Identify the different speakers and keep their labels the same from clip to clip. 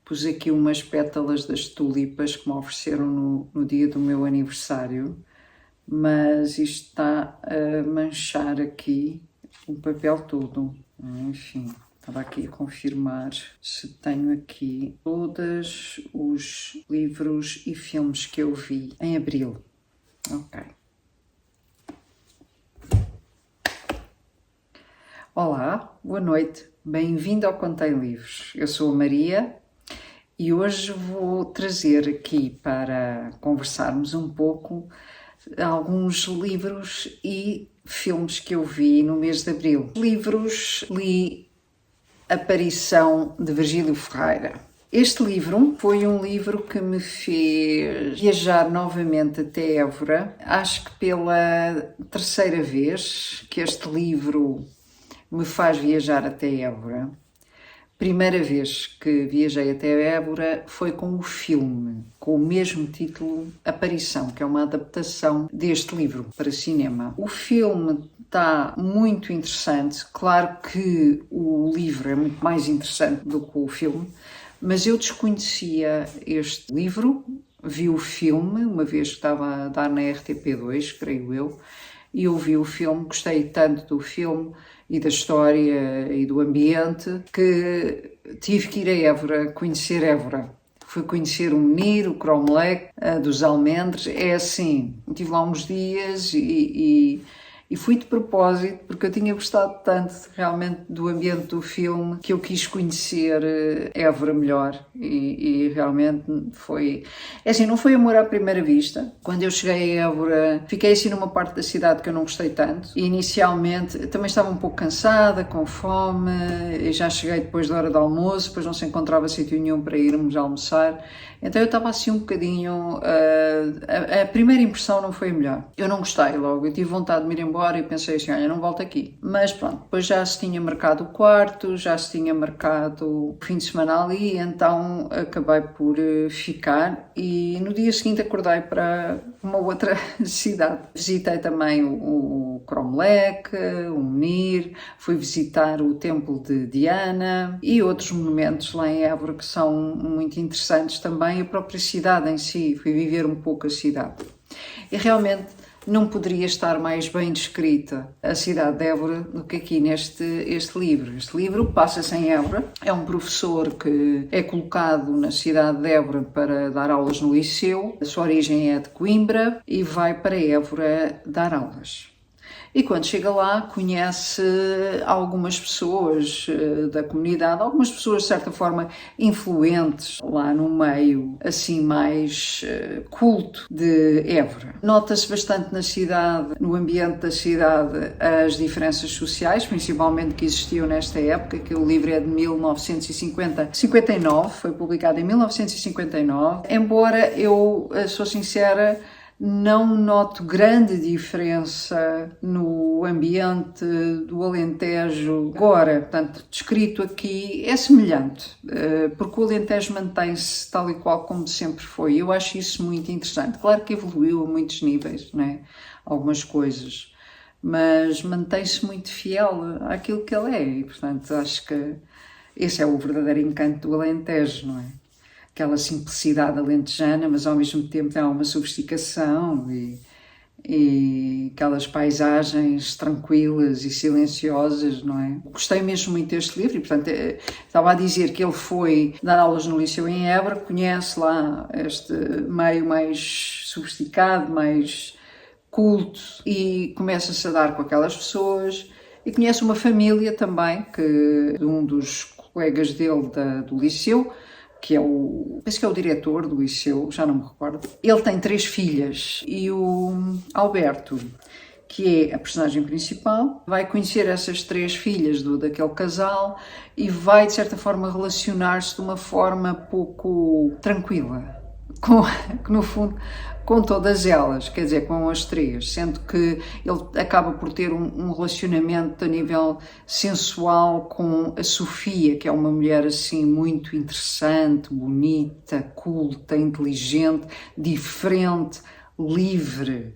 Speaker 1: Pus aqui umas pétalas das tulipas que me ofereceram no dia do meu aniversário, mas isto está a manchar aqui o papel todo. Enfim, estava aqui a confirmar se tenho aqui todos os livros e filmes que eu vi em abril. Ok. Olá, boa noite, bem-vindo ao Contém Livros. Eu sou a Maria e hoje vou trazer aqui para conversarmos um pouco alguns livros e filmes que eu vi no mês de abril. Livros, li Aparição de Virgílio Ferreira. Este livro foi um livro que me fez viajar novamente até Évora. Acho que pela terceira vez que este livro me faz viajar até Évora. Primeira vez que viajei até Évora foi com o filme, com o mesmo título, Aparição, que é uma adaptação deste livro para cinema. O filme está muito interessante, claro que o livro é muito mais interessante do que o filme, mas eu desconhecia este livro, vi o filme, uma vez que estava a dar na RTP2, creio eu, e eu vi o filme, gostei tanto do filme e da história e do ambiente que tive que ir a Évora, conhecer Évora. Fui conhecer o Menir, o Cromlech, dos Almendres. É assim, estive lá uns dias e fui de propósito porque eu tinha gostado tanto realmente do ambiente do filme que eu quis conhecer Évora melhor e realmente foi... É assim, não foi amor à primeira vista. Quando eu cheguei a Évora, fiquei assim numa parte da cidade que eu não gostei tanto. E inicialmente também estava um pouco cansada, com fome, e já cheguei depois da hora do almoço, depois não se encontrava sítio nenhum para irmos almoçar. Então eu estava assim um bocadinho... a primeira impressão não foi a melhor. Eu não gostei logo, eu tive vontade de me ir embora e pensei assim, olha, não volto aqui. Mas pronto, depois já se tinha marcado o quarto, já se tinha marcado o fim de semana ali, então acabei por ficar e no dia seguinte acordei para uma outra cidade. Visitei também o Cromlech, o Menir, fui visitar o Templo de Diana e outros monumentos lá em Évora que são muito interessantes também, a própria cidade em si, fui viver um pouco a cidade. E realmente não poderia estar mais bem descrita a cidade de Évora do que aqui neste livro. Este livro passa-se em Évora, é um professor que é colocado na cidade de Évora para dar aulas no liceu, a sua origem é de Coimbra e vai para Évora dar aulas. E quando chega lá, conhece algumas pessoas da comunidade, algumas pessoas de certa forma influentes lá no meio, assim mais culto de Évora. Nota-se bastante na cidade, no ambiente da cidade, as diferenças sociais, principalmente que existiam nesta época, que o livro é de 1959, foi publicado em 1959. Embora eu sou sincera, não noto grande diferença no ambiente do Alentejo. Agora, portanto, descrito aqui, é semelhante, porque o Alentejo mantém-se tal e qual como sempre foi. Eu acho isso muito interessante. Claro que evoluiu a muitos níveis, não é? Algumas coisas, mas mantém-se muito fiel àquilo que ele é e, portanto, acho que esse é o verdadeiro encanto do Alentejo, não é? Aquela simplicidade alentejana, mas ao mesmo tempo há uma sofisticação e aquelas paisagens tranquilas e silenciosas, não é? Gostei mesmo muito deste livro e, portanto, estava a dizer que ele foi dar aulas no liceu em Évora, conhece lá este meio mais sofisticado, mais culto e começa-se a dar com aquelas pessoas e conhece uma família também, que um dos colegas dele do liceu, que é penso que é o diretor do liceu, já não me recordo. Ele tem 3 filhas e o Alberto, que é a personagem principal, vai conhecer essas 3 filhas daquele casal e vai, de certa forma, relacionar-se de uma forma pouco tranquila, no fundo, com todas elas, quer dizer, com as 3, sendo que ele acaba por ter um relacionamento a nível sensual com a Sofia, que é uma mulher assim muito interessante, bonita, culta, inteligente, diferente, livre.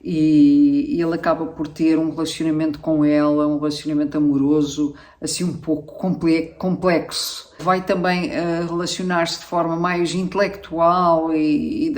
Speaker 1: e ele acaba por ter um relacionamento com ela, um relacionamento amoroso, assim um pouco complexo. Vai também relacionar-se de forma mais intelectual e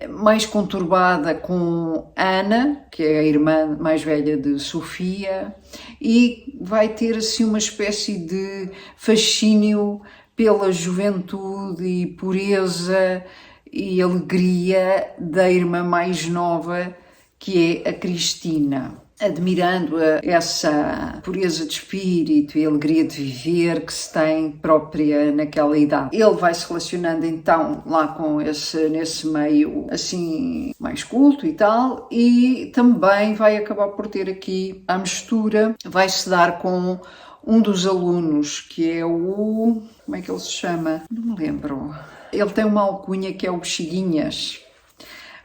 Speaker 1: mais conturbada com Ana, que é a irmã mais velha de Sofia, e vai ter assim uma espécie de fascínio pela juventude e pureza e alegria da irmã mais nova, que é a Cristina, admirando essa pureza de espírito e alegria de viver que se tem própria naquela idade. Ele vai se relacionando então lá com nesse meio assim mais culto e tal, e também vai acabar por ter aqui a mistura, vai se dar com um dos alunos, que é o... como é que ele se chama? Não me lembro. Ele tem uma alcunha que é o Bexiguinhas.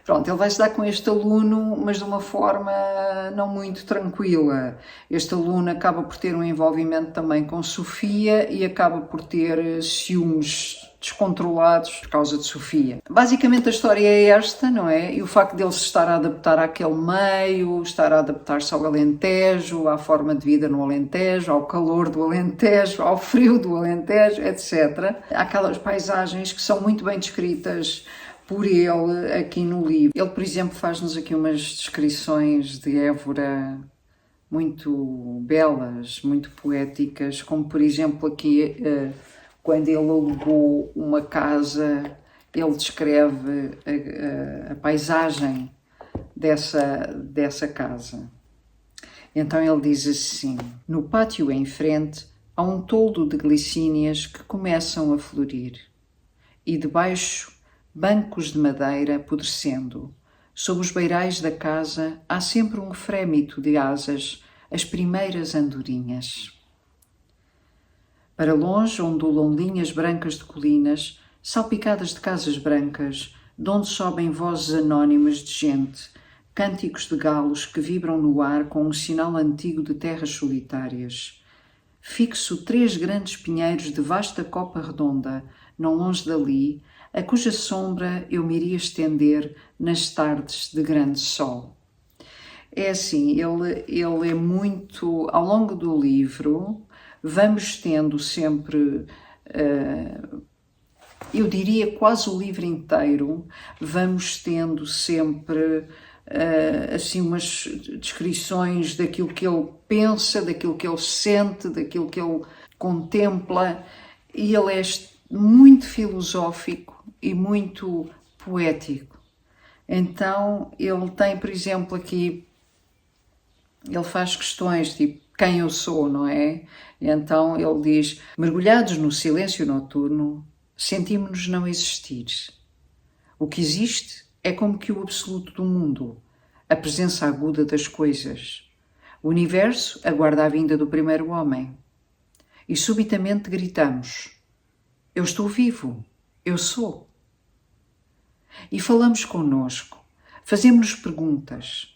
Speaker 1: Pronto, ele vai se dar com este aluno, mas de uma forma não muito tranquila. Este aluno acaba por ter um envolvimento também com Sofia e acaba por ter ciúmes descontrolados por causa de Sofia. Basicamente a história é esta, não é? E o facto dele se estar a adaptar àquele meio, estar a adaptar-se ao Alentejo, à forma de vida no Alentejo, ao calor do Alentejo, ao frio do Alentejo, etc. Há aquelas paisagens que são muito bem descritas por ele aqui no livro. Ele, por exemplo, faz-nos aqui umas descrições de Évora muito belas, muito poéticas, como por exemplo aqui quando ele alugou uma casa, ele descreve a paisagem dessa casa. Então ele diz assim: no pátio em frente há um toldo de glicínias que começam a florir e debaixo bancos de madeira apodrecendo. Sob os beirais da casa há sempre um frémito de asas, as primeiras andorinhas. Para longe ondulam linhas brancas de colinas, salpicadas de casas brancas, de onde sobem vozes anónimas de gente, cânticos de galos que vibram no ar com um sinal antigo de terras solitárias. Fixo 3 grandes pinheiros de vasta copa redonda, não longe dali, a cuja sombra eu me iria estender nas tardes de grande sol. É assim, ele é muito... Ao longo do livro, vamos tendo sempre, eu diria quase o livro inteiro, vamos tendo sempre assim umas descrições daquilo que ele pensa, daquilo que ele sente, daquilo que ele contempla, e ele é muito filosófico e muito poético. Então ele tem, por exemplo, aqui, ele faz questões tipo quem eu sou, não é? E então ele diz: mergulhados no silêncio noturno, sentimos-nos não existir. O que existe é como que o absoluto do mundo, a presença aguda das coisas. O universo aguarda a vinda do primeiro homem. E subitamente gritamos: eu estou vivo, eu sou. E falamos connosco, fazemos-nos perguntas.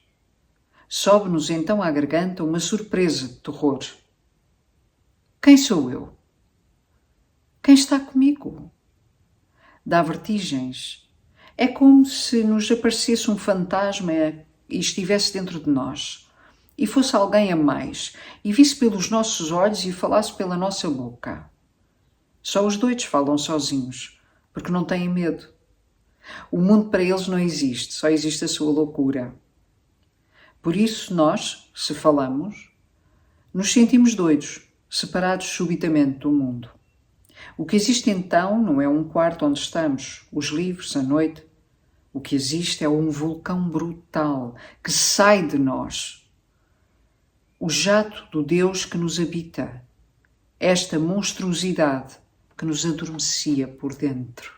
Speaker 1: Sobe-nos então à garganta uma surpresa de terror. Quem sou eu? Quem está comigo? Dá vertigens. É como se nos aparecesse um fantasma e estivesse dentro de nós, e fosse alguém a mais, e visse pelos nossos olhos e falasse pela nossa boca. Só os doidos falam sozinhos, porque não têm medo. O mundo para eles não existe, só existe a sua loucura. Por isso nós, se falamos, nos sentimos doidos, separados subitamente do mundo. O que existe então não é um quarto onde estamos, os livros, a noite. O que existe é um vulcão brutal que sai de nós. O jato do Deus que nos habita. Esta monstruosidade que nos adormecia por dentro.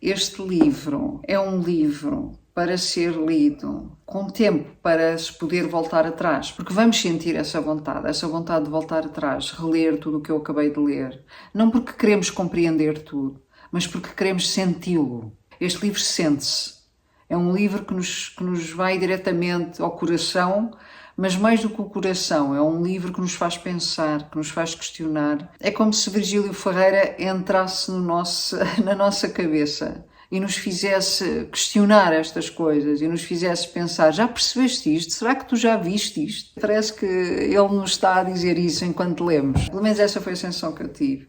Speaker 1: Este livro é um livro para ser lido com tempo, para se poder voltar atrás, porque vamos sentir essa vontade de voltar atrás, reler tudo o que eu acabei de ler. Não porque queremos compreender tudo, mas porque queremos senti-lo. Este livro sente-se. É um livro que nos vai diretamente ao coração, mas mais do que o coração, é um livro que nos faz pensar, que nos faz questionar. É como se Virgílio Ferreira entrasse na nossa cabeça e nos fizesse questionar estas coisas e nos fizesse pensar, já percebeste isto? Será que tu já viste isto? Parece que ele nos está a dizer isso enquanto lemos. Pelo menos essa foi a sensação que eu tive.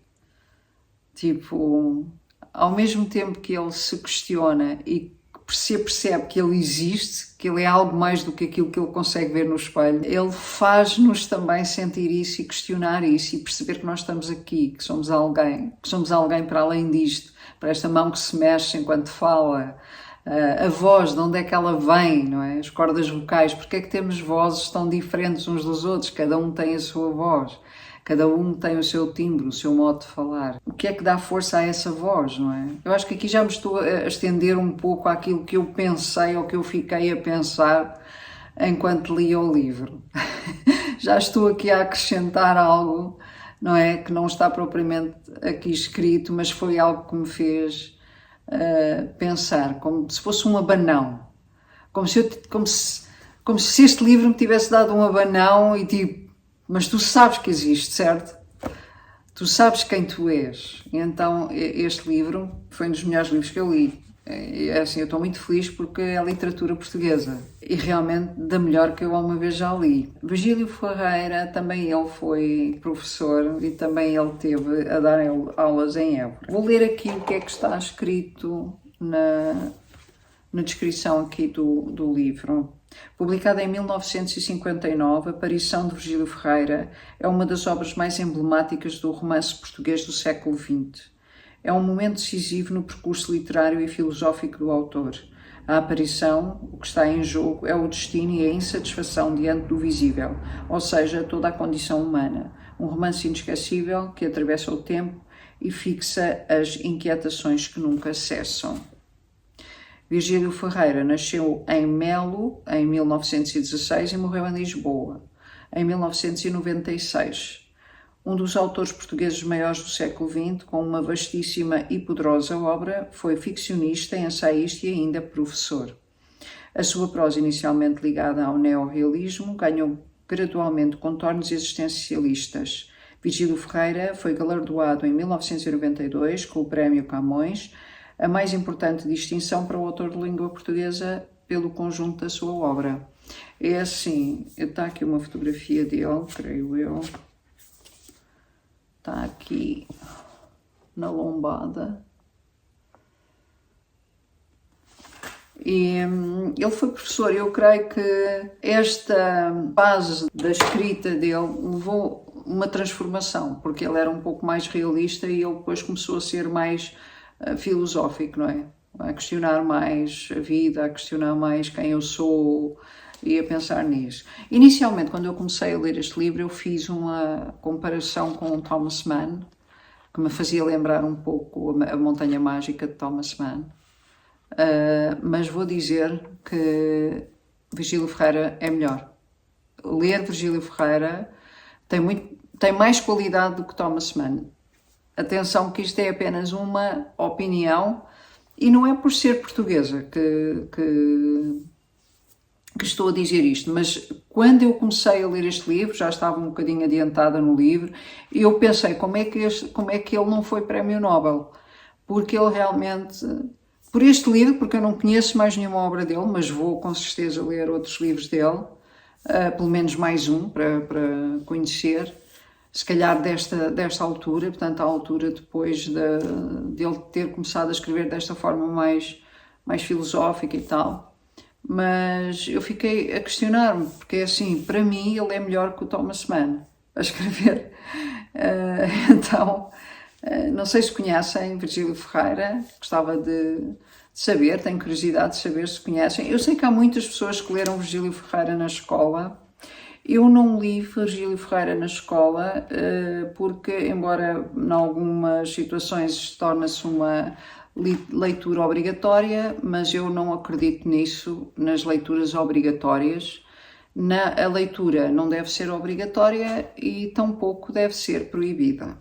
Speaker 1: Tipo, ao mesmo tempo que ele se questiona e se percebe que ele existe, que ele é algo mais do que aquilo que ele consegue ver no espelho, ele faz-nos também sentir isso e questionar isso e perceber que nós estamos aqui, que somos alguém para além disto, para esta mão que se mexe enquanto fala, a voz, de onde é que ela vem, não é? As cordas vocais, porque é que temos vozes tão diferentes uns dos outros, cada um tem a sua voz. Cada um tem o seu timbre, o seu modo de falar. O que é que dá força a essa voz, não é? Eu acho que aqui já me estou a estender um pouco àquilo que eu pensei ou que eu fiquei a pensar enquanto lia o livro. Já estou aqui a acrescentar algo, não é? Que não está propriamente aqui escrito, mas foi algo que me fez pensar, como se fosse um abanão. Como se este livro me tivesse dado um abanão e tipo, mas tu sabes que existe, certo? Tu sabes quem tu és. E então este livro foi um dos melhores livros que eu li. E assim, eu estou muito feliz porque é literatura portuguesa e realmente da melhor que eu alguma vez já li. Virgílio Ferreira, também ele foi professor e também ele teve a dar aulas em Évora. Vou ler aqui o que é que está escrito na descrição aqui do livro. Publicada em 1959, A Aparição de Virgílio Ferreira é uma das obras mais emblemáticas do romance português do século XX. É um momento decisivo no percurso literário e filosófico do autor. A aparição, o que está em jogo, é o destino e a insatisfação diante do visível, ou seja, toda a condição humana. Um romance inesquecível que atravessa o tempo e fixa as inquietações que nunca cessam. Virgílio Ferreira nasceu em Melo, em 1916, e morreu em Lisboa, em 1996. Um dos autores portugueses maiores do século XX, com uma vastíssima e poderosa obra, foi ficcionista, ensaísta e ainda professor. A sua prosa, inicialmente ligada ao neorrealismo, ganhou gradualmente contornos existencialistas. Virgílio Ferreira foi galardoado em 1992 com o Prémio Camões, a mais importante distinção para o autor de língua portuguesa pelo conjunto da sua obra. É assim, está aqui uma fotografia dele, creio eu, está aqui na lombada. E ele foi professor. Eu creio que esta base da escrita dele levou uma transformação, porque ele era um pouco mais realista e ele depois começou a ser mais filosófico, não é? A questionar mais a vida, a questionar mais quem eu sou e a pensar nisso. Inicialmente, quando eu comecei a ler este livro, eu fiz uma comparação com Thomas Mann, que me fazia lembrar um pouco a Montanha Mágica de Thomas Mann, mas vou dizer que Virgílio Ferreira é melhor. Ler Virgílio Ferreira tem mais qualidade do que Thomas Mann. Atenção que isto é apenas uma opinião e não é por ser portuguesa que estou a dizer isto, mas quando eu comecei a ler este livro, já estava um bocadinho adiantada no livro, e eu pensei, como é que ele não foi Prémio Nobel? Porque ele realmente, por este livro, porque eu não conheço mais nenhuma obra dele, mas vou com certeza ler outros livros dele, pelo menos mais um para conhecer, se calhar desta altura, portanto à altura depois de ele ter começado a escrever desta forma mais filosófica e tal. Mas eu fiquei a questionar-me, porque assim, para mim ele é melhor que o Thomas Mann a escrever. Então, não sei se conhecem Virgílio Ferreira, gostava de saber, tenho curiosidade de saber se conhecem. Eu sei que há muitas pessoas que leram Virgílio Ferreira na escola. Eu não li Virgílio Ferreira na escola porque, embora em algumas situações torna-se uma leitura obrigatória, mas eu não acredito nisso, nas leituras obrigatórias. A leitura não deve ser obrigatória e tampouco deve ser proibida.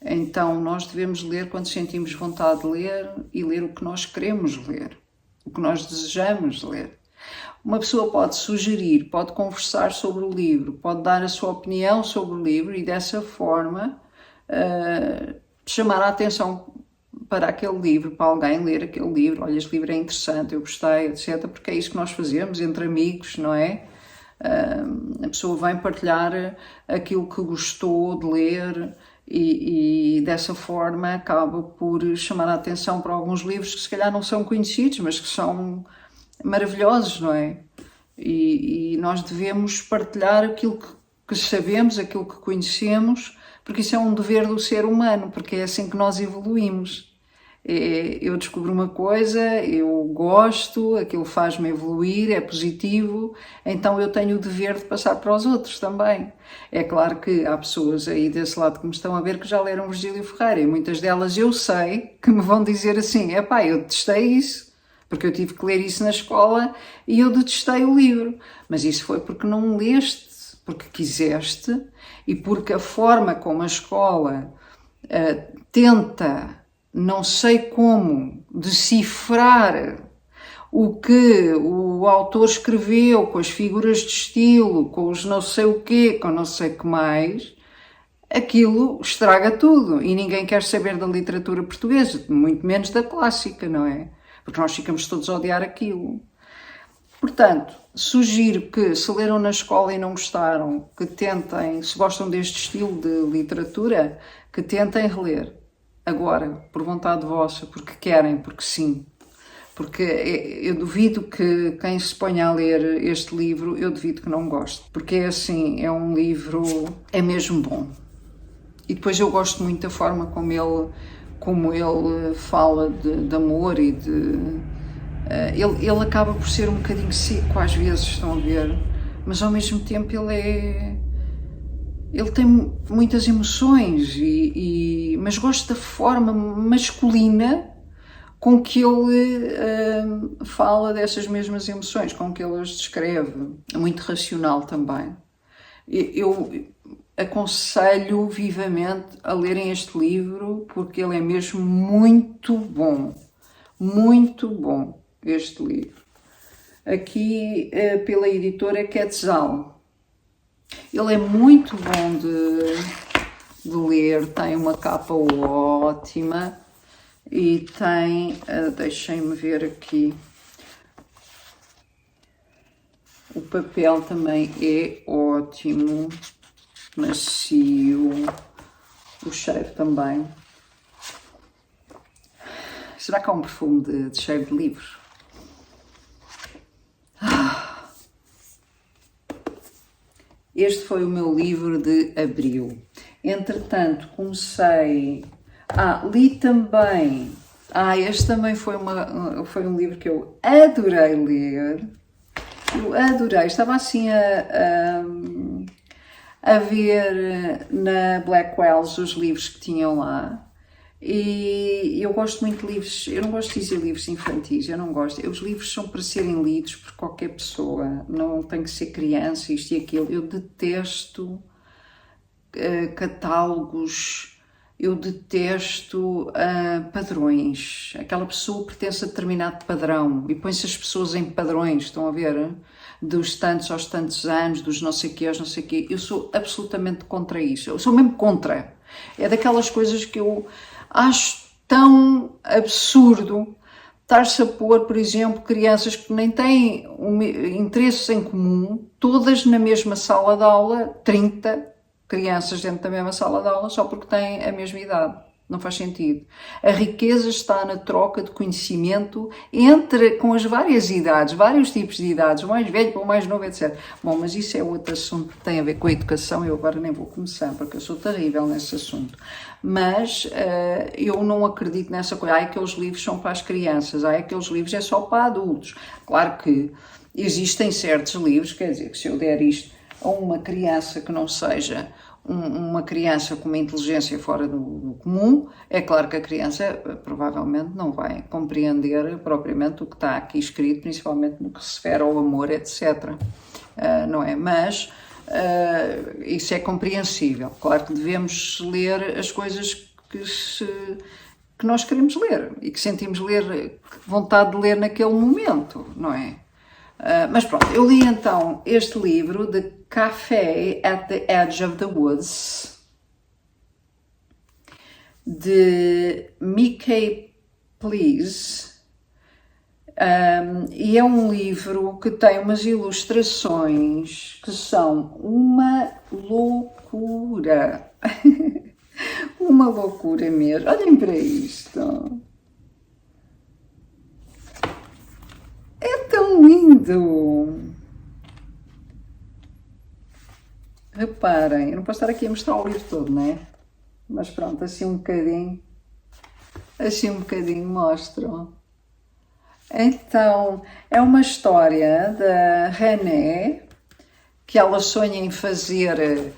Speaker 1: Então nós devemos ler quando sentimos vontade de ler e ler o que nós queremos ler, o que nós desejamos ler. Uma pessoa pode sugerir, pode conversar sobre o livro, pode dar a sua opinião sobre o livro e dessa forma chamar a atenção para aquele livro, para alguém ler aquele livro. Olha, este livro é interessante, eu gostei, etc. Porque é isso que nós fazemos entre amigos, não é? A pessoa vem partilhar aquilo que gostou de ler e dessa forma acaba por chamar a atenção para alguns livros que se calhar não são conhecidos, mas que são maravilhosos, não é? E nós devemos partilhar aquilo que sabemos, aquilo que conhecemos, porque isso é um dever do ser humano, porque é assim que nós evoluímos. Eu descubro uma coisa, eu gosto, aquilo faz-me evoluir, é positivo, então eu tenho o dever de passar para os outros também. É claro que há pessoas aí desse lado que me estão a ver que já leram Virgílio Ferreira, e muitas delas eu sei que me vão dizer assim: epá, eu detestei isso, porque eu tive que ler isso na escola e eu detestei o livro. Mas isso foi porque não leste, porque quiseste e porque a forma como a escola tenta, não sei como, decifrar o que o autor escreveu, com as figuras de estilo, com os não sei o quê, com não sei o que mais, aquilo estraga tudo e ninguém quer saber da literatura portuguesa, muito menos da clássica, não é? Porque nós ficamos todos a odiar aquilo. Portanto, sugiro que, se leram na escola e não gostaram, que tentem, se gostam deste estilo de literatura, que tentem reler. Agora, por vontade vossa, porque querem, porque sim. Porque eu duvido que quem se ponha a ler este livro, eu duvido que não goste. Porque é assim, é um livro, é mesmo bom. E depois eu gosto muito da forma como ele fala de amor e de... Ele acaba por ser um bocadinho seco às vezes, estão a ver, mas ao mesmo tempo ele tem muitas emoções, mas gosto da forma masculina com que ele fala dessas mesmas emoções, com que ele as descreve. É muito racional também. Eu aconselho vivamente a lerem este livro porque ele é mesmo muito bom, este livro. Aqui pela editora Quetzal. Ele é muito bom de ler, tem uma capa ótima e tem, deixem-me ver aqui, o papel também é ótimo, macio, o cheiro também. Será que há um perfume de cheiro de livros? Este foi o meu livro de abril. Entretanto, comecei... li também... este também foi um livro que eu adorei ler. Eu adorei. Estava assim a ver na Blackwells os livros que tinham lá. E eu gosto muito de livros, eu não gosto de dizer livros infantis, eu não gosto. Os livros são para serem lidos por qualquer pessoa, não tem que ser criança, isto e aquilo. Eu detesto catálogos, eu detesto padrões. Aquela pessoa pertence a determinado padrão e põe-se as pessoas em padrões, estão a ver? Dos tantos aos tantos anos, dos não sei quê aos não sei quê. Eu sou absolutamente contra isso, eu sou mesmo contra. É daquelas coisas que eu acho tão absurdo estar-se a pôr, por exemplo, crianças que nem têm interesses em comum, todas na mesma sala de aula, 30 crianças dentro da mesma sala de aula, só porque têm a mesma idade. Não faz sentido. A riqueza está na troca de conhecimento com as várias idades, vários tipos de idades, o mais velho para o mais novo, etc. Bom, mas isso é outro assunto que tem a ver com a educação, eu agora nem vou começar, porque eu sou terrível nesse assunto. Mas eu não acredito nessa coisa, aqueles livros são para as crianças, aqueles livros é só para adultos. Claro que existem certos livros, quer dizer, que se eu der isto a uma criança que não seja uma criança com uma inteligência fora do comum, é claro que a criança provavelmente não vai compreender propriamente o que está aqui escrito, principalmente no que se refere ao amor, etc. Não é? Mas isso é compreensível. Claro que devemos ler as coisas que nós queremos ler e que sentimos vontade de ler naquele momento, não é? Mas pronto, eu li então este livro, The Café at the Edge of the Woods, de Mickey Please. E é um livro que tem umas ilustrações que são uma loucura. Uma loucura mesmo. Olhem para isto. É tão lindo. Reparem, eu não posso estar aqui a mostrar o livro todo, não é? Mas pronto, assim um bocadinho mostro. Então, é uma história da René, que ela sonha em fazer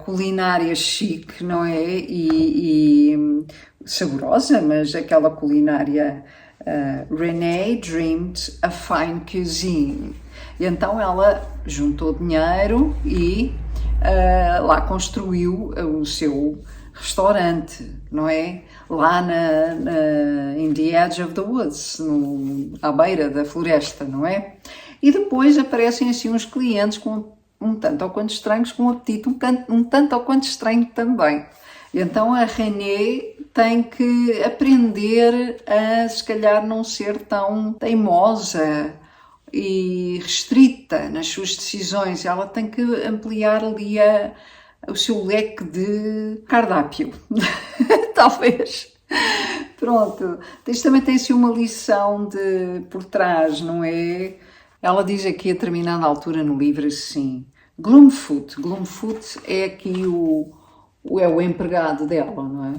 Speaker 1: culinária chique, não é? E saborosa, mas aquela culinária Renee dreamed a fine cuisine. E então ela juntou dinheiro e lá construiu o seu restaurante, não é? Lá in the edge of the woods, à beira da floresta, não é? E depois aparecem assim uns clientes com um tanto ou quanto estranhos, com um apetite um tanto ou quanto estranho também. E então a René tem que aprender a, se calhar, não ser tão teimosa e restrita nas suas decisões. Ela tem que ampliar ali o seu leque de cardápio, talvez. Pronto, isto também tem assim uma lição por trás, não é? Ela diz aqui a determinada altura no livro assim, Gloomfoot é aqui é o empregado dela, não é?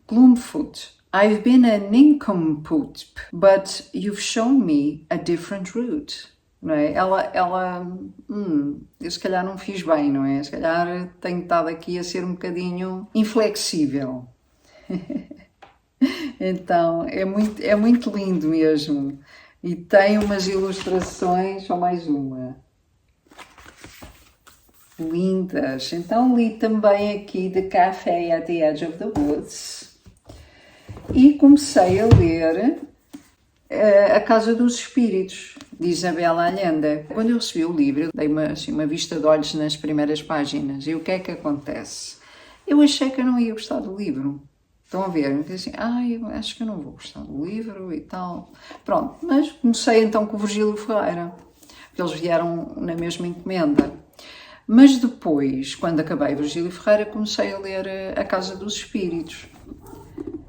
Speaker 1: Gloomfoot, I've been a nincompoop, but you've shown me a different route. Não é? Eu se calhar não fiz bem, não é? Se calhar tenho estado aqui a ser um bocadinho inflexível. Então, é muito lindo mesmo. E tem umas ilustrações, só mais uma. Lindas. Então, li também aqui The Café at the Edge of the Woods. E comecei a ler A Casa dos Espíritos, de Isabela Allende. Quando eu recebi o livro, eu dei uma vista de olhos nas primeiras páginas. E o que é que acontece? Eu achei que eu não ia gostar do livro. Estão a ver? Eu disse assim, eu acho que eu não vou gostar do livro e tal. Pronto, mas comecei então com o Virgílio Ferreira, porque eles vieram na mesma encomenda. Mas depois, quando acabei Virgílio Ferreira, comecei a ler A Casa dos Espíritos.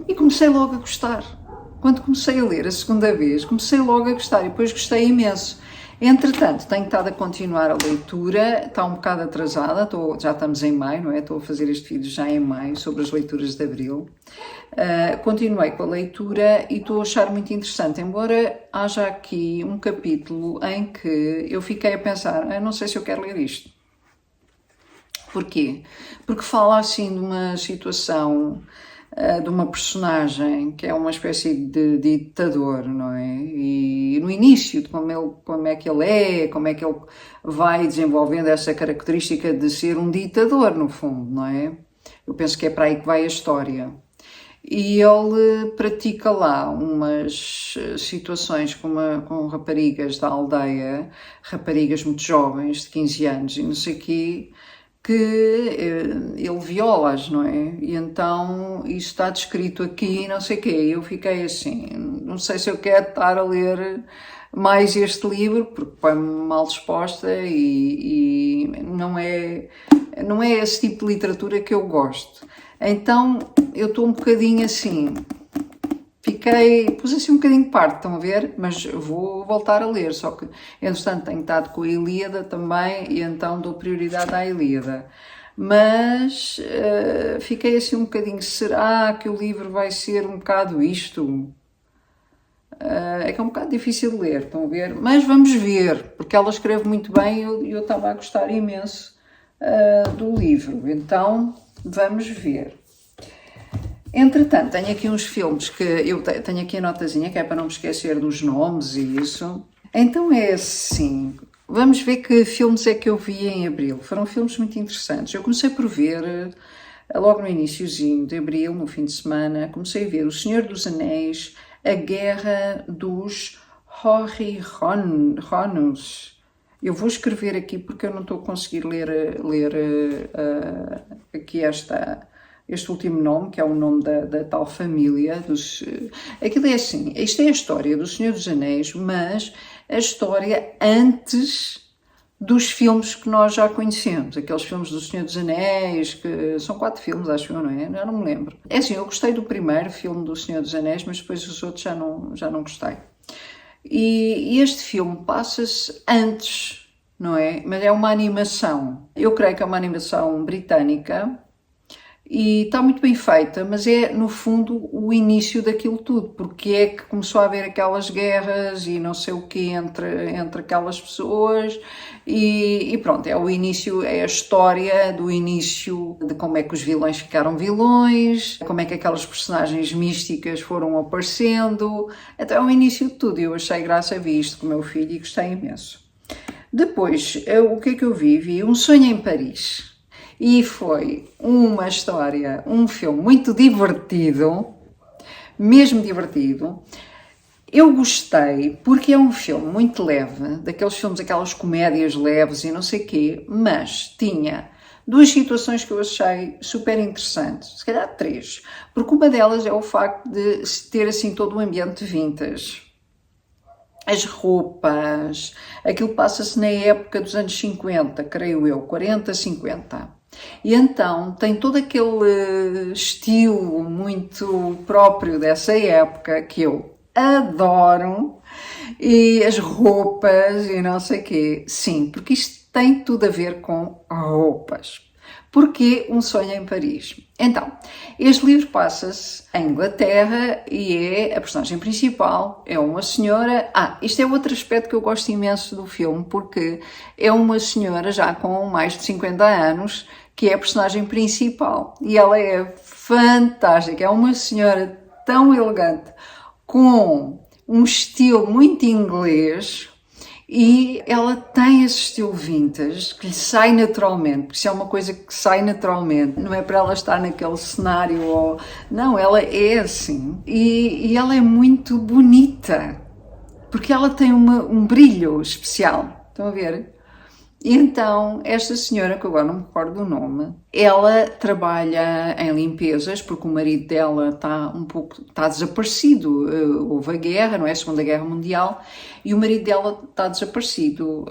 Speaker 1: E comecei logo a gostar. Quando comecei a ler a segunda vez, comecei logo a gostar e depois gostei imenso. Entretanto, tenho estado a continuar a leitura, está um bocado atrasada, já estamos em maio, não é? Estou a fazer este vídeo já em maio, sobre as leituras de abril. Continuei com a leitura e estou a achar muito interessante, embora haja aqui um capítulo em que eu fiquei a pensar, não sei se eu quero ler isto. Porquê? Porque fala assim de uma situação, de uma personagem que é uma espécie de ditador, não é? E no início, de como é que ele é, como é que ele vai desenvolvendo essa característica de ser um ditador, no fundo, não é? Eu penso que é para aí que vai a história. E ele pratica lá umas situações com raparigas da aldeia, raparigas muito jovens, de 15 anos e não sei o quê, que ele viola-as, não é? E então isso está descrito aqui, não sei o quê. Eu fiquei assim, não sei se eu quero estar a ler mais este livro, porque põe-me mal disposta e não é esse tipo de literatura que eu gosto. Então eu estou um bocadinho assim, pus assim um bocadinho de parte, estão a ver? Mas vou voltar a ler, só que, entretanto, tenho estado com a Ilíada também, e então dou prioridade à Ilíada. Mas fiquei assim um bocadinho, será que o livro vai ser um bocado isto? É que é um bocado difícil de ler, estão a ver? Mas vamos ver, porque ela escreve muito bem e eu estava a gostar imenso do livro, então vamos ver. Entretanto, tenho aqui uns filmes que eu tenho aqui a notazinha, que é para não me esquecer dos nomes e isso. Então é assim, vamos ver que filmes é que eu vi em abril. Foram filmes muito interessantes. Eu comecei por ver, logo no iniciozinho de abril, no fim de semana, comecei a ver O Senhor dos Anéis, A Guerra dos Rohirrimos. Eu vou escrever aqui porque eu não estou a conseguir ler aqui este último nome, que é o nome da tal família. Aquilo é assim, isto é a história do Senhor dos Anéis, mas a história antes dos filmes que nós já conhecemos, aqueles filmes do Senhor dos Anéis, que são 4 filmes, acho eu, não é? Já não me lembro. É assim, eu gostei do primeiro filme do Senhor dos Anéis, mas depois os outros já não gostei. E este filme passa-se antes, não é? Mas é uma animação. Eu creio que é uma animação britânica e está muito bem feita, mas é, no fundo, o início daquilo tudo, porque é que começou a haver aquelas guerras e não sei o quê entre aquelas pessoas e pronto, é o início, é a história do início de como é que os vilões ficaram vilões, como é que aquelas personagens místicas foram aparecendo, então é o início de tudo. Eu achei graça a ver isto com o meu filho e gostei imenso. Depois, o que é que eu vi? Vi Um Sonho em Paris. E foi uma história, um filme muito divertido, mesmo divertido. Eu gostei porque é um filme muito leve, daqueles filmes, aquelas comédias leves e não sei o quê, mas tinha 2 situações que eu achei super interessantes, se calhar 3, porque uma delas é o facto de ter assim todo o ambiente vintage. As roupas, aquilo passa-se na época dos anos 50, creio eu, 40, 50. E então tem todo aquele estilo muito próprio dessa época que eu adoro, e as roupas e não sei o quê. Sim, porque isto tem tudo a ver com roupas. Porquê Um Sonho em Paris? Então, este livro passa-se em Inglaterra e a personagem principal é uma senhora... isto é outro aspecto que eu gosto imenso do filme, porque é uma senhora já com mais de 50 anos, que é a personagem principal. E ela é fantástica, é uma senhora tão elegante, com um estilo muito inglês, e ela tem esse estilo vintage que lhe sai naturalmente, porque isso é uma coisa que sai naturalmente, não é para ela estar naquele cenário, não, ela é assim, e ela é muito bonita, porque ela tem um brilho especial, estão a ver? E então, esta senhora, que agora não me recordo do nome, ela trabalha em limpezas, porque o marido dela está desaparecido. Houve a guerra, não é? A Segunda Guerra Mundial, e o marido dela está desaparecido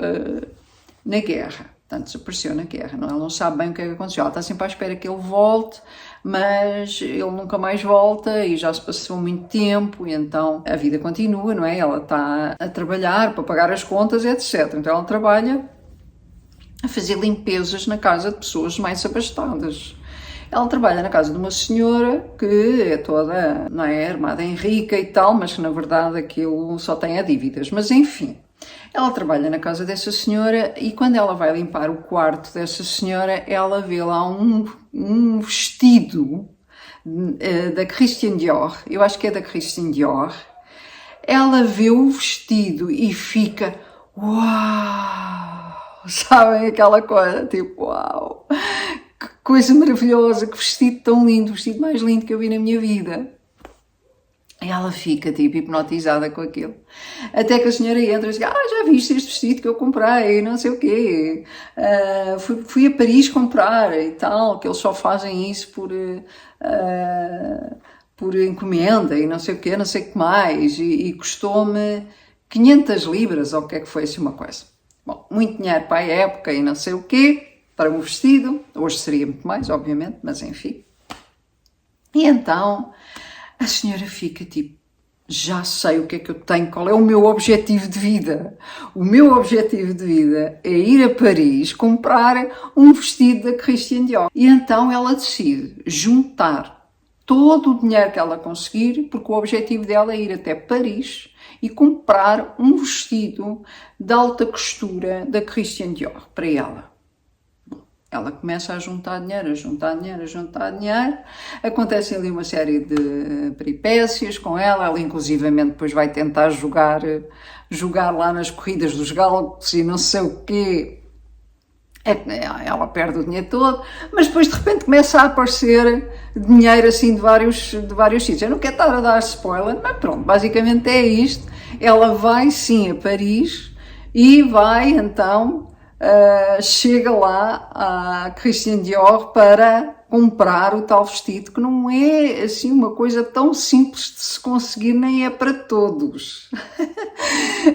Speaker 1: na guerra. Portanto, desapareceu na guerra, não? Ela não sabe bem o que é que aconteceu. Ela está sempre à espera que ele volte, mas ele nunca mais volta e já se passou muito tempo, e então a vida continua, não é? Ela está a trabalhar para pagar as contas, etc. Então ela trabalha a fazer limpezas na casa de pessoas mais abastadas. Ela trabalha na casa de uma senhora que é toda, não é, armada em rica e tal, mas que na verdade aquilo só tem a dívidas. Mas enfim, ela trabalha na casa dessa senhora e quando ela vai limpar o quarto dessa senhora, ela vê lá um vestido da Christian Dior, eu acho que é da Christian Dior. Ela vê o vestido e fica, uau! Sabem aquela coisa, tipo, uau, que coisa maravilhosa, que vestido tão lindo, o vestido mais lindo que eu vi na minha vida. E ela fica, tipo, hipnotizada com aquilo. Até que a senhora entra e diz, já viste este vestido que eu comprei, não sei o quê. Fui a Paris comprar e tal, que eles só fazem isso por encomenda e não sei o quê, não sei o que mais. E custou-me 500 libras, ou o que é que foi, assim, uma coisa. Bom, muito dinheiro para a época e não sei o quê, para um vestido. Hoje seria muito mais, obviamente, mas enfim. E então a senhora fica tipo, já sei o que é que eu tenho, qual é o meu objetivo de vida. O meu objetivo de vida é ir a Paris comprar um vestido da Christian Dior. E então ela decide juntar todo o dinheiro que ela conseguir, porque o objetivo dela é ir até Paris e comprar um vestido de alta costura da Christian Dior para ela. Ela começa a juntar dinheiro, acontece ali uma série de peripécias com ela, ela inclusivamente depois vai tentar jogar lá nas corridas dos galos e não sei o quê. Ela perde o dinheiro todo, mas depois de repente começa a aparecer dinheiro assim de vários sítios. Eu não quero estar a dar spoiler, mas pronto, basicamente é isto. Ela vai sim a Paris e vai então, chega lá a Christian Dior para comprar o tal vestido, que não é assim uma coisa tão simples de se conseguir, nem é para todos.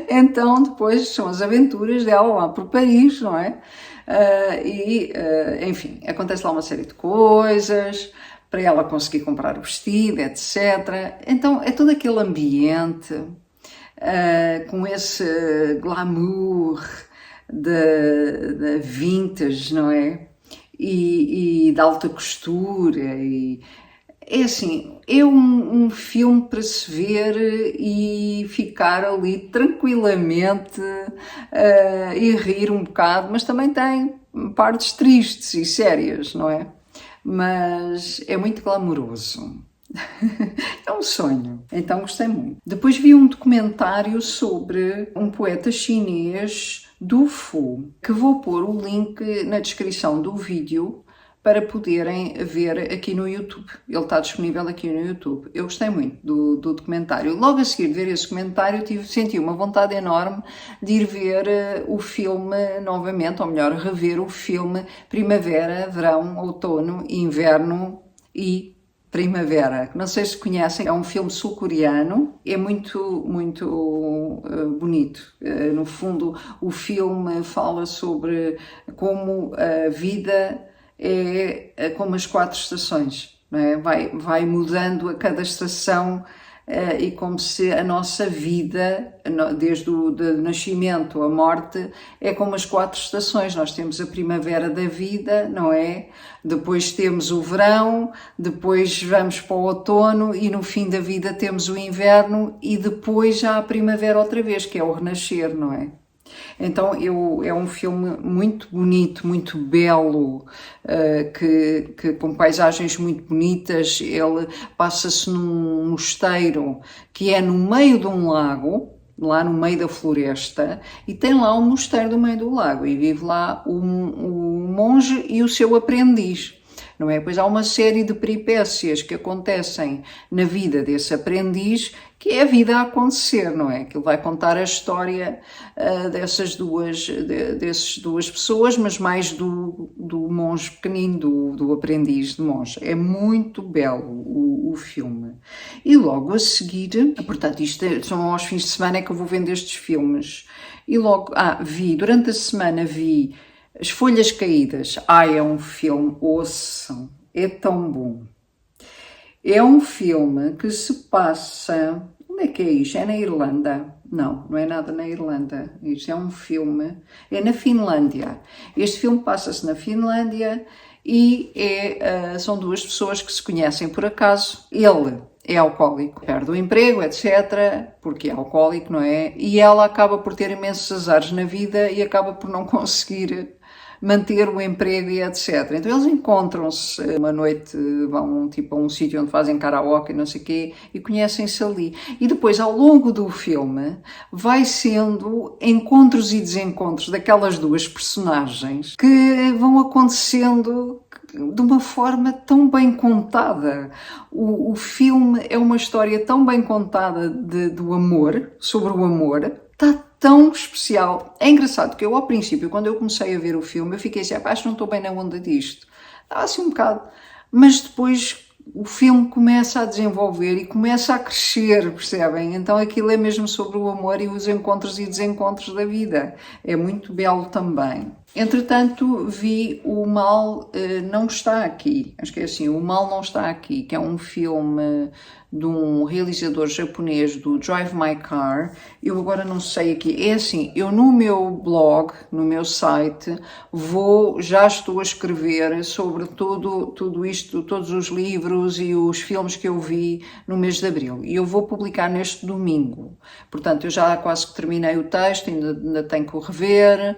Speaker 1: Então depois são as aventuras dela lá por Paris, não é? Enfim, acontece lá uma série de coisas para ela conseguir comprar o vestido, etc. Então é todo aquele ambiente com esse glamour da vintage, não é? E da alta costura. É assim, é um filme para se ver e ficar ali tranquilamente e rir um bocado, mas também tem partes tristes e sérias, não é? Mas é muito glamouroso. É um sonho. Então gostei muito. Depois vi um documentário sobre um poeta chinês, Du Fu, que vou pôr o link na descrição do vídeo para poderem ver aqui no YouTube. Ele está disponível aqui no YouTube. Eu gostei muito do documentário. Logo a seguir de ver esse documentário, senti uma vontade enorme de ir ver o filme novamente, ou melhor, rever o filme Primavera, Verão, Outono, Inverno e Primavera. Não sei se conhecem, é um filme sul-coreano, é muito bonito. No fundo, o filme fala sobre como a vida é como as 4 estações, não é? Vai mudando a cada estação e como se a nossa vida, desde o nascimento à morte, é como as 4 estações. Nós temos a primavera da vida, não é? Depois temos o verão, depois vamos para o outono e no fim da vida temos o inverno e depois já a primavera outra vez, que é o renascer, não é? Então é um filme muito bonito, muito belo, que com paisagens muito bonitas. Ele passa-se num mosteiro que é no meio de um lago, lá no meio da floresta, e tem lá um mosteiro no meio do lago, e vive lá o monge e o seu aprendiz. Não é? Pois há uma série de peripécias que acontecem na vida desse aprendiz, que é a vida a acontecer, não é? Que ele vai contar a história dessas duas pessoas, mas mais do monge pequenino, do aprendiz de monge. É muito belo o filme. E logo a seguir, portanto, isto são aos fins de semana que eu vou vendo estes filmes. E logo, durante a semana vi As Folhas Caídas. É um filme, ouçam, é tão bom. É um filme que se passa... Onde é que é isto? É na Irlanda? Não, não é nada na Irlanda. Isto é um filme... É na Finlândia. Este filme passa-se na Finlândia e são 2 pessoas que se conhecem por acaso. Ele é alcoólico, perde o emprego, etc., porque é alcoólico, não é? E ela acaba por ter imensos azares na vida e acaba por não conseguir manter o emprego e etc. Então eles encontram-se uma noite, vão tipo a um sítio onde fazem karaoke e não sei o quê, e conhecem-se ali. E depois, ao longo do filme, vai sendo encontros e desencontros daquelas 2 personagens que vão acontecendo de uma forma tão bem contada. O filme é uma história tão bem contada do amor, sobre o amor, está tão especial. É engraçado que eu, ao princípio, quando eu comecei a ver o filme, eu fiquei assim, acho que não estou bem na onda disto. Estava assim um bocado. Mas depois o filme começa a desenvolver e começa a crescer, percebem? Então aquilo é mesmo sobre o amor e os encontros e desencontros da vida. É muito belo também. Entretanto, vi O Mal Não Está Aqui. Acho que é assim, O Mal Não Está Aqui, que é um filme de um realizador japonês, do Drive My Car. Eu agora não sei aqui, é assim, eu no meu blog, no meu site, já estou a escrever sobre tudo isto, todos os livros e os filmes que eu vi no mês de Abril. E eu vou publicar neste domingo. Portanto, eu já quase que terminei o texto, ainda tenho que o rever,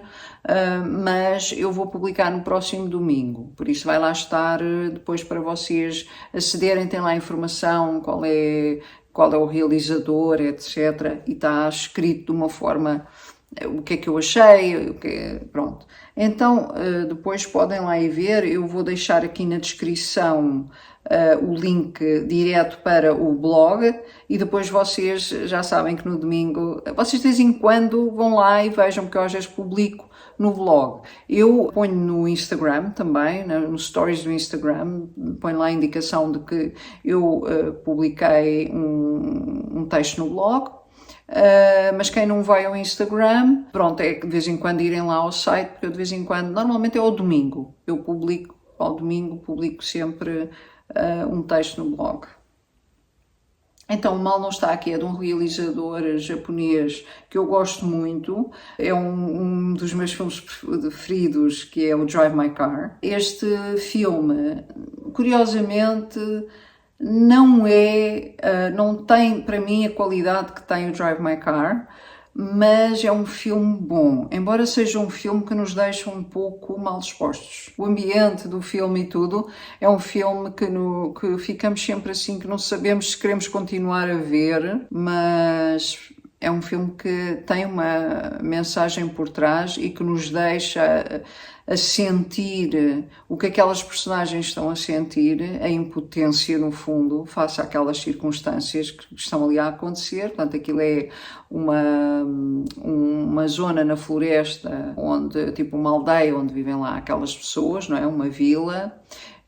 Speaker 1: mas eu vou publicar no próximo domingo, por isso vai lá estar depois para vocês acederem, tem lá a informação, qual é o realizador, etc. E está escrito de uma forma, o que é que eu achei, pronto. Então, depois podem lá ir ver, eu vou deixar aqui na descrição o link direto para o blog e depois vocês já sabem que no domingo, vocês de vez em quando vão lá e vejam, porque eu às vezes publico no blog. Eu ponho no Instagram também, nos stories do Instagram, ponho lá a indicação de que eu publiquei um texto no blog. Mas quem não vai ao Instagram, pronto, é que de vez em quando irem lá ao site, porque eu de vez em quando, normalmente é ao domingo, eu publico, ao domingo publico sempre um texto no blog. Então, O Mal Não Está Aqui é de um realizador japonês que eu gosto muito, é um dos meus filmes preferidos, que é o Drive My Car. Este filme, curiosamente, não tem para mim a qualidade que tem o Drive My Car, mas é um filme bom, embora seja um filme que nos deixa um pouco mal dispostos. O ambiente do filme e tudo é um filme que ficamos sempre assim, que não sabemos se queremos continuar a ver, mas é um filme que tem uma mensagem por trás e que nos deixa a sentir o que aquelas personagens estão a sentir, a impotência no fundo, face àquelas circunstâncias que estão ali a acontecer. Portanto, aquilo é uma zona na floresta, onde, tipo uma aldeia onde vivem lá aquelas pessoas, não é? Uma vila,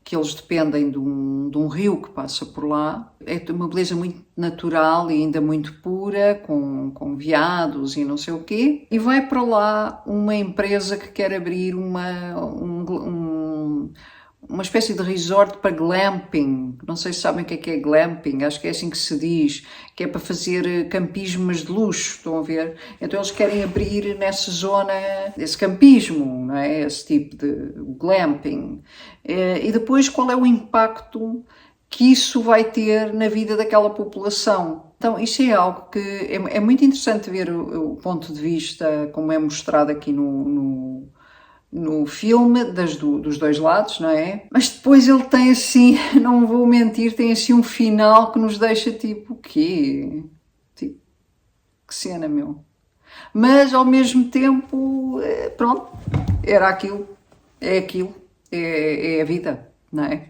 Speaker 1: que eles dependem de um rio que passa por lá. É uma beleza muito natural e ainda muito pura, com veados e não sei o quê. E vai para lá uma empresa que quer abrir uma espécie de resort para glamping. Não sei se sabem o que é glamping, acho que é assim que se diz, que é para fazer campismo de luxo, estão a ver? Então eles querem abrir nessa zona esse campismo, não é? Esse tipo de glamping. E depois qual é o impacto que isso vai ter na vida daquela população? Então isso é algo que é muito interessante ver o ponto de vista, como é mostrado aqui no filme, dos dois lados, não é? Mas depois ele tem assim, não vou mentir, tem assim um final que nos deixa tipo, o quê? Tipo, que cena, meu. Mas ao mesmo tempo, pronto, era aquilo, é aquilo, é a vida, não é?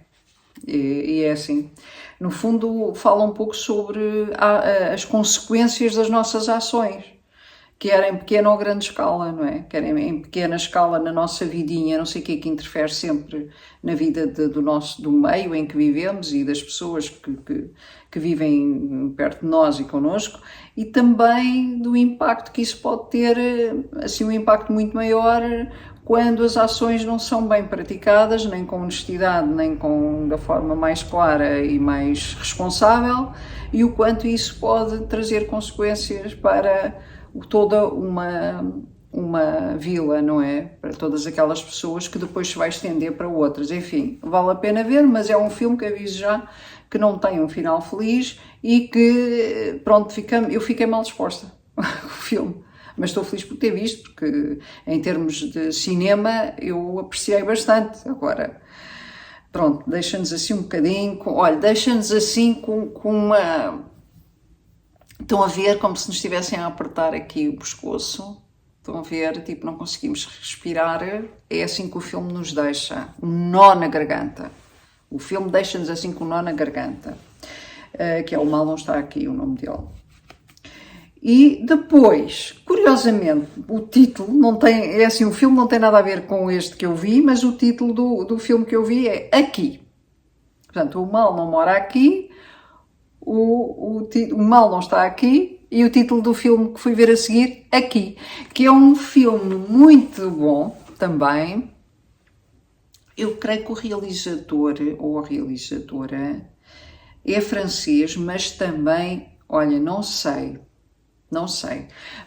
Speaker 1: E é assim. No fundo, fala um pouco sobre as consequências das nossas ações. Quer em pequena ou grande escala, não é? Quer em pequena escala na nossa vidinha, não sei o que é que interfere sempre na vida do meio em que vivemos e das pessoas que vivem perto de nós e connosco, e também do impacto que isso pode ter, assim, um impacto muito maior quando as ações não são bem praticadas, nem com honestidade, nem da forma mais clara e mais responsável, e o quanto isso pode trazer consequências para toda uma vila, não é? Para todas aquelas pessoas que depois se vai estender para outras. Enfim, vale a pena ver, mas é um filme que aviso já que não tem um final feliz e que, pronto, eu fiquei mal disposta com o filme. Mas estou feliz por ter visto, porque em termos de cinema eu apreciei bastante. Agora, pronto, deixa-nos assim um bocadinho, deixa-nos assim com uma... Estão a ver como se nos estivessem a apertar aqui o pescoço. Estão a ver, tipo, não conseguimos respirar. É assim que o filme nos deixa, um nó na garganta. O filme deixa-nos assim com um nó na garganta. Que é O Mal Não Está Aqui, o nome dele. E depois, curiosamente, o título não tem... É assim, o filme não tem nada a ver com este que eu vi, mas o título do filme que eu vi é Aqui. Portanto, o mal não mora aqui... O Mal Não Está Aqui, e o título do filme que fui ver a seguir, Aqui, que é um filme muito bom também. Eu creio que o realizador ou a realizadora é francês, mas também, olha, não sei,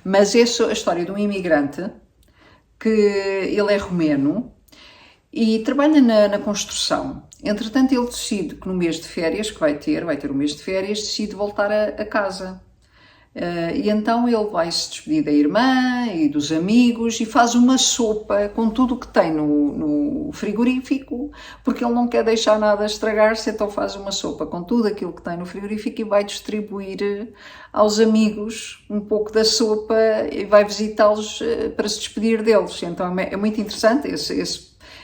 Speaker 1: mas é a história de um imigrante que ele é romeno e trabalha na construção. Entretanto, ele decide que no mês de férias, que vai ter o mês de férias, decide voltar a casa. E então ele vai se despedir da irmã e dos amigos e faz uma sopa com tudo o que tem no frigorífico, porque ele não quer deixar nada estragar-se, então faz uma sopa com tudo aquilo que tem no frigorífico e vai distribuir aos amigos um pouco da sopa e vai visitá-los para se despedir deles. Então é muito interessante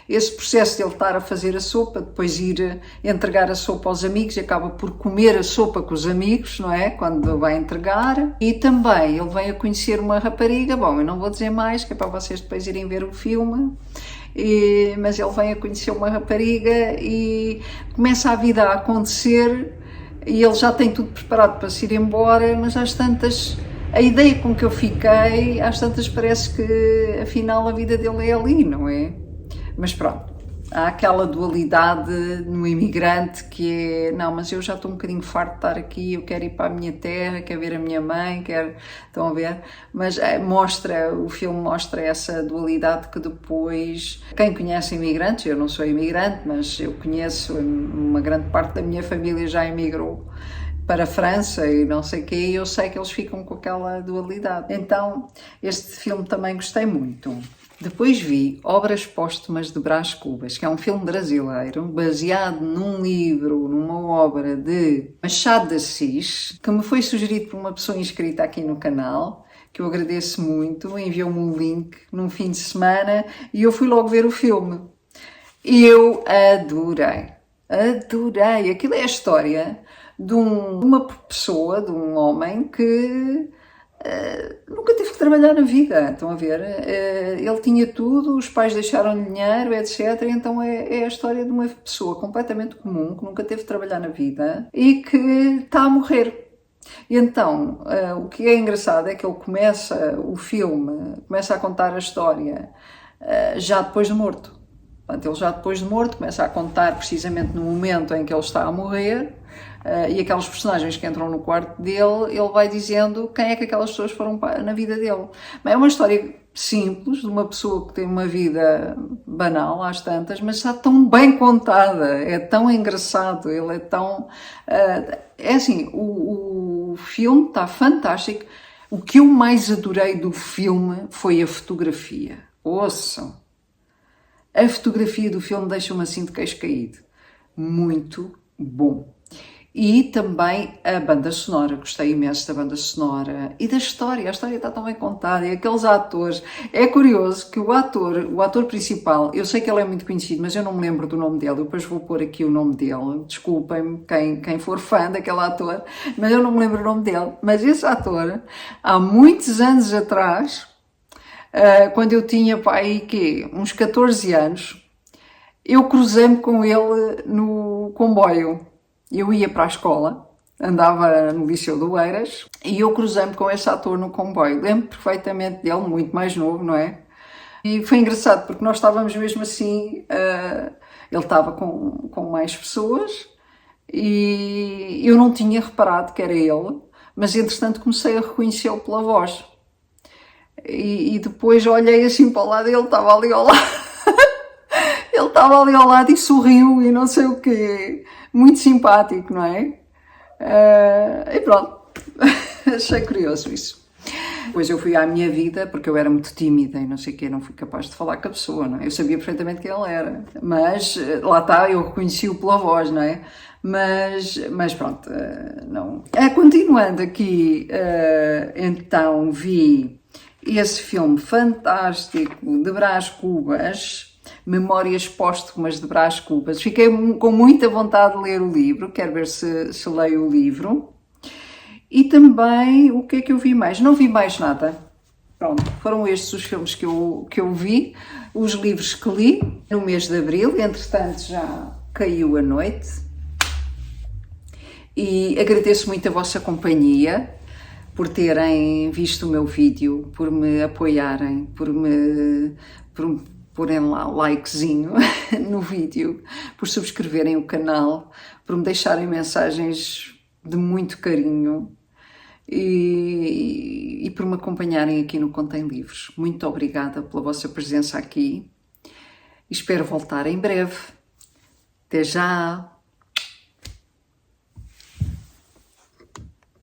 Speaker 1: esse processo de ele estar a fazer a sopa, depois ir entregar a sopa aos amigos, e acaba por comer a sopa com os amigos, não é? Quando vai entregar. E também ele vem a conhecer uma rapariga, bom, eu não vou dizer mais, que é para vocês depois irem ver o filme. Mas ele vem a conhecer uma rapariga e começa a vida a acontecer e ele já tem tudo preparado para se ir embora, mas às tantas, a ideia com que eu fiquei, às tantas parece que afinal a vida dele é ali, não é? Mas pronto, há aquela dualidade no imigrante que é, não, mas eu já estou um bocadinho farto de estar aqui, eu quero ir para a minha terra, quero ver a minha mãe, quero, estão a ver? Mas o filme mostra essa dualidade que depois, quem conhece imigrantes, eu não sou imigrante, mas eu conheço, uma grande parte da minha família já emigrou para a França e não sei o quê, e eu sei que eles ficam com aquela dualidade. Então, este filme também gostei muito. Depois vi Obras Póstumas de Brás Cubas, que é um filme brasileiro baseado num livro, numa obra de Machado de Assis, que me foi sugerido por uma pessoa inscrita aqui no canal, que eu agradeço muito, enviou-me um link num fim de semana e eu fui logo ver o filme. E eu adorei. Aquilo é a história de uma pessoa, de um homem que nunca teve que trabalhar na vida, estão a ver? Ele tinha tudo, os pais deixaram-lhe dinheiro, etc. Então é a história de uma pessoa completamente comum, que nunca teve que trabalhar na vida e que está a morrer. E então, o que é engraçado é que ele o filme começa a contar a história já depois de morto. Portanto, ele já depois de morto começa a contar precisamente no momento em que ele está a morrer. E aquelas personagens que entram no quarto dele, ele vai dizendo quem é que aquelas pessoas foram na vida dele. Mas é uma história simples, de uma pessoa que tem uma vida banal, às tantas, mas está tão bem contada, é tão engraçado, ele é tão... é assim, o filme está fantástico. O que eu mais adorei do filme foi a fotografia. Ouçam! A fotografia do filme deixa-me assim de queixo caído. Muito bom. E também a banda sonora, gostei imenso da banda sonora e da história, a história está tão bem contada, e aqueles atores, é curioso que o ator principal, eu sei que ele é muito conhecido, mas eu não me lembro do nome dele, eu depois vou pôr aqui o nome dele, desculpem-me quem for fã daquele ator, mas eu não me lembro o nome dele, mas esse ator, há muitos anos atrás, quando eu tinha, uns 14 anos, eu cruzei-me com ele no comboio. Eu ia para a escola, andava no Liceu do Eiras, e eu cruzei-me com esse ator no comboio. Lembro perfeitamente dele, muito mais novo, não é? E foi engraçado, porque nós estávamos mesmo assim, ele estava com mais pessoas, e eu não tinha reparado que era ele, mas entretanto comecei a reconhecê-lo pela voz. E depois olhei assim para o lado e ele estava ali ao lado. Ele estava ali ao lado e sorriu e não sei o quê. Muito simpático, não é? E pronto, achei curioso isso. Depois eu fui à minha vida, porque eu era muito tímida e não sei o quê, não fui capaz de falar com a pessoa, não é? Eu sabia perfeitamente quem ele era, mas lá está, eu reconheci-o pela voz, não é? Mas pronto, não. Continuando aqui, então vi esse filme fantástico de Brás Cubas, Memórias Póstumas de Brás Cubas. Fiquei com muita vontade de ler o livro, quero ver se leio o livro. E também, o que é que eu vi mais? Não vi mais nada. Pronto, foram estes os filmes que eu vi, os livros que li no mês de Abril, entretanto já caiu a noite. E agradeço muito a vossa companhia, por terem visto o meu vídeo, por me apoiarem, por porem lá likezinho no vídeo, por subscreverem o canal, por me deixarem mensagens de muito carinho e por me acompanharem aqui no Contém Livros. Muito obrigada pela vossa presença aqui. Espero voltar em breve. Até já!